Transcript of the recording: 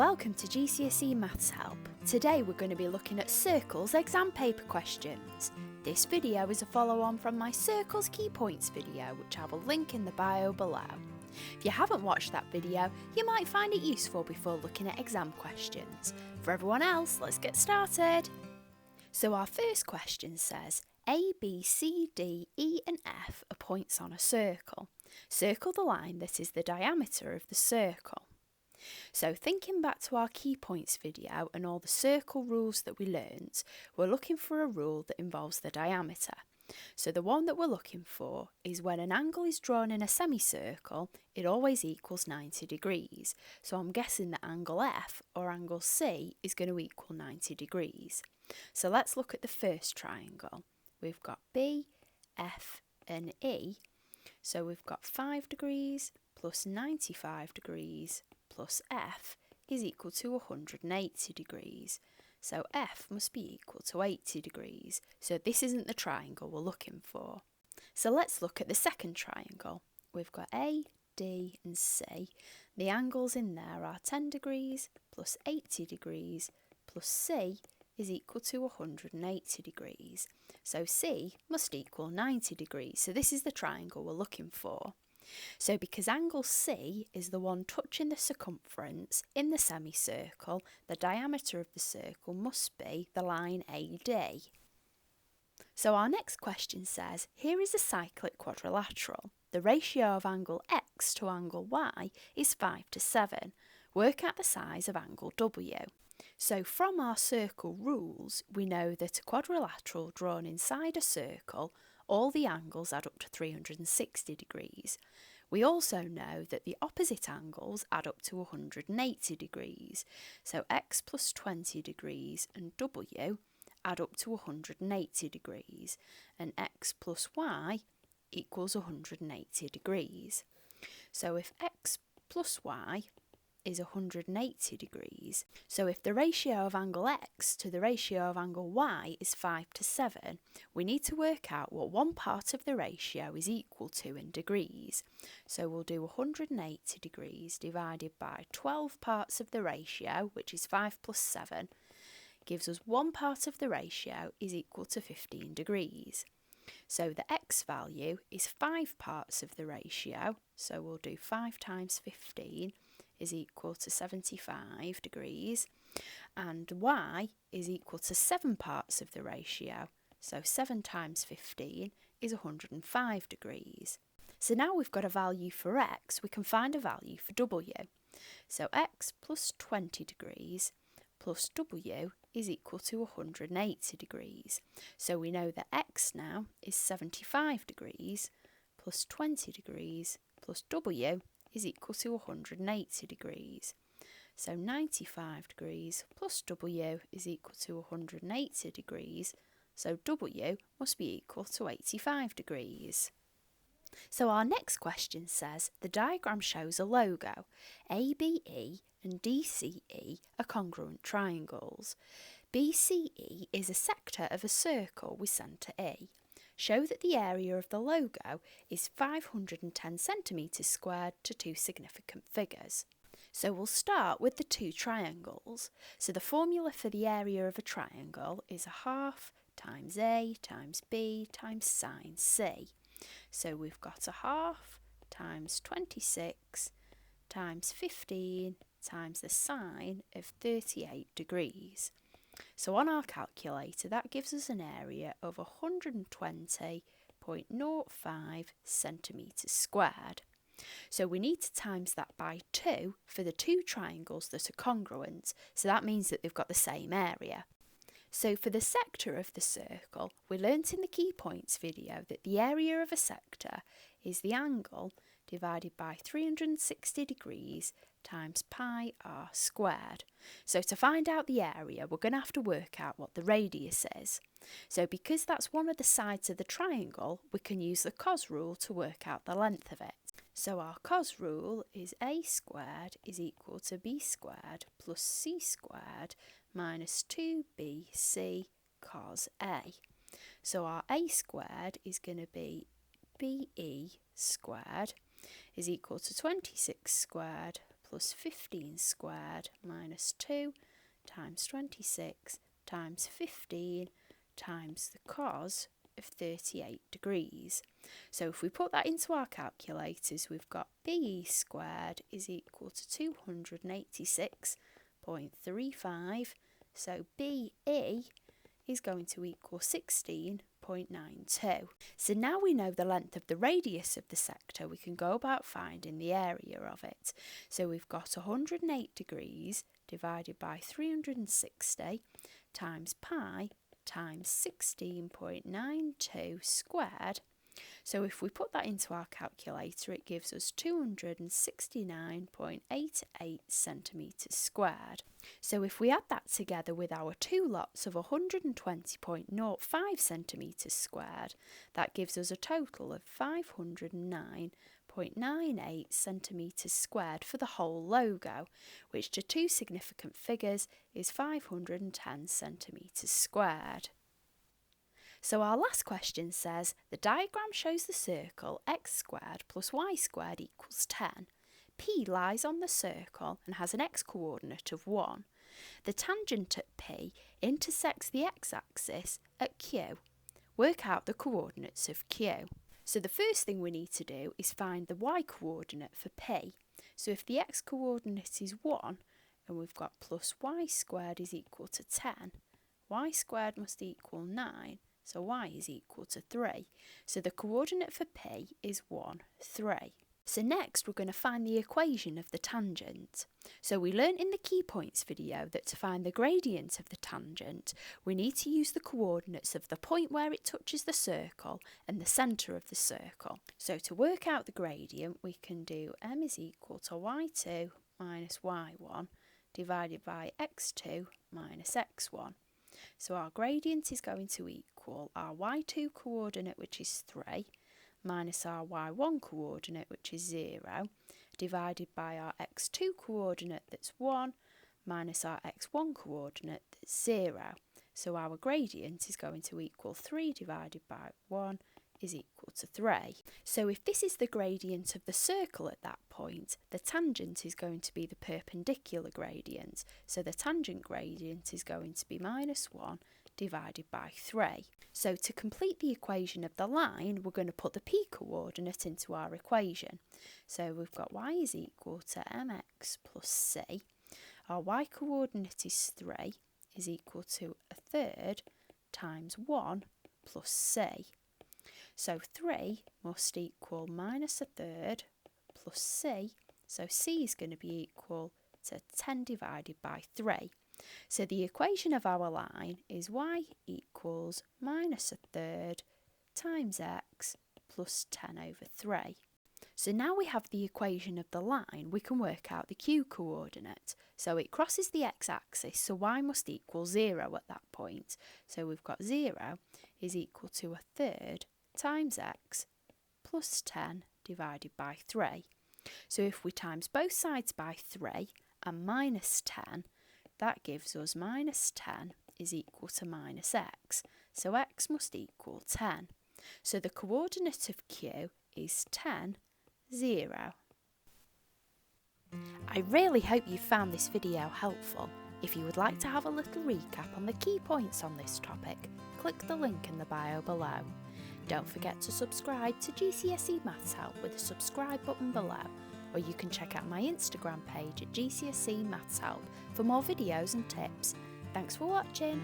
Welcome to GCSE Maths Help. Today we're going to be looking at Circles exam paper questions. This video is a follow-on from my Circles Key Points video, which I will link in the bio below. If you haven't watched that video, you might find it useful before looking at exam questions. For everyone else, let's get started. So our first question says, A, B, C, D, E and F are points on a circle. Circle the line that is the diameter of the circle. So thinking back to our key points video and all the circle rules that we learnt, we're looking for a rule that involves the diameter. So the one that we're looking for is when an angle is drawn in a semicircle, it always equals 90 degrees. So I'm guessing that angle F or angle C is going to equal 90 degrees. So let's look at the first triangle. We've got B, F and E. So we've got 5 degrees plus 95 degrees plus F is equal to 180 degrees. So F must be equal to 80 degrees. So this isn't the triangle we're looking for. So let's look at the second triangle. We've got A, D and C. The angles in there are 10 degrees plus 80 degrees plus C is equal to 180 degrees. So C must equal 90 degrees. So this is the triangle we're looking for. So because angle C is the one touching the circumference in the semicircle, the diameter of the circle must be the line AD. So our next question says, here is a cyclic quadrilateral. The ratio of angle X to angle Y is 5:7. Work out the size of angle W. So from our circle rules, we know that a quadrilateral drawn inside a circle, all the angles add up to 360 degrees. We also know that the opposite angles add up to 180 degrees. So X plus 20 degrees and W add up to 180 degrees. And X plus Y equals 180 degrees. So if X plus Y is 180 degrees. So if the ratio of angle X to the ratio of angle Y is 5:7, we need to work out what one part of the ratio is equal to in degrees. So we'll do 180 degrees divided by 12 parts of the ratio, which is 5 plus 7, gives us one part of the ratio is equal to 15 degrees. So the X value is 5 parts of the ratio, so we'll do 5 times 15 is equal to 75 degrees, and Y is equal to 7 parts of the ratio, so 7 times 15 is 105 degrees. So now we've got a value for X, we can find a value for W. So X plus 20 degrees plus W is equal to 180 degrees. So we know that X now is 75 degrees plus 20 degrees plus W is equal to 180 degrees. So 95 degrees plus W is equal to 180 degrees. So W must be equal to 85 degrees. So our next question says, the diagram shows a logo. ABE and DCE are congruent triangles. BCE is a sector of a circle with centre E. Show that the area of the logo is 510 centimetres squared to two significant figures. So we'll start with the two triangles. So the formula for the area of a triangle is a half times A times B times sine C. So we've got a half times 26 times 15 times the sine of 38 degrees. So on our calculator, that gives us an area of 120.05 centimetres squared. So we need to times that by 2 for the two triangles that are congruent, so that means that they've got the same area. So for the sector of the circle, we learnt in the key points video that the area of a sector is the angle divided by 360 degrees times pi r squared. So to find out the area, we're going to have to work out what the radius is. So because that's one of the sides of the triangle, we can use the Cos Rule to work out the length of it. So our Cos Rule is a squared is equal to b squared plus c squared minus 2bc cos a. So our a squared is going to be be squared is equal to 26 squared plus 15 squared minus 2 times 26 times 15 times the cos of 38 degrees. So if we put that into our calculators, we've got BE squared is equal to 286.35. So BE is going to equal 16.92. So now we know the length of the radius of the sector, we can go about finding the area of it. So we've got 108 degrees divided by 360 times pi times 16.92 squared. So if we put that into our calculator, it gives us 269.88 centimetres squared. So if we add that together with our two lots of 120.05 centimetres squared, that gives us a total of 509.98 centimetres squared for the whole logo, which to two significant figures is 510 centimetres squared. So our last question says, the diagram shows the circle x squared plus y squared equals 10. P lies on the circle and has an x-coordinate of 1. The tangent at P intersects the x-axis at Q. Work out the coordinates of Q. So the first thing we need to do is find the y-coordinate for P. So if the x-coordinate is 1 and we've got plus y squared is equal to 10, y squared must equal 9. So y is equal to 3. So the coordinate for P is 1, 3. So next we're going to find the equation of the tangent. So we learnt in the key points video that to find the gradient of the tangent, we need to use the coordinates of the point where it touches the circle and the centre of the circle. So to work out the gradient, we can do m is equal to y2 minus y1 divided by x2 minus x1. So our gradient is going to equal our y2 coordinate, which is 3, minus our y1 coordinate, which is 0, divided by our x2 coordinate, that's 1, minus our x1 coordinate, that's 0. So our gradient is going to equal 3 divided by 1 is equal to 3. So if this is the gradient of the circle at that point, the tangent is going to be the perpendicular gradient. So the tangent gradient is going to be minus 1 divided by 3. So to complete the equation of the line, we're going to put the p coordinate into our equation. So we've got y is equal to mx plus c. Our y coordinate is 3 is equal to a third times 1 plus c. So 3 must equal minus a third plus c. So c is going to be equal to 10 divided by 3. So the equation of our line is y equals minus a third times x plus 10 over 3. So now we have the equation of the line, we can work out the q coordinate. So it crosses the x-axis, so y must equal 0 at that point. So we've got 0 is equal to a third times x plus 10 divided by 3. So if we times both sides by 3 and minus 10, that gives us minus 10 is equal to minus x. So x must equal 10. So the coordinate of q is 10, 0. I really hope you found this video helpful. If you would like to have a little recap on the key points on this topic, click the link in the bio below. Don't forget to subscribe to GCSE Maths Help with the subscribe button below, or you can check out my Instagram page at GCSE Maths Help for more videos and tips. Thanks for watching!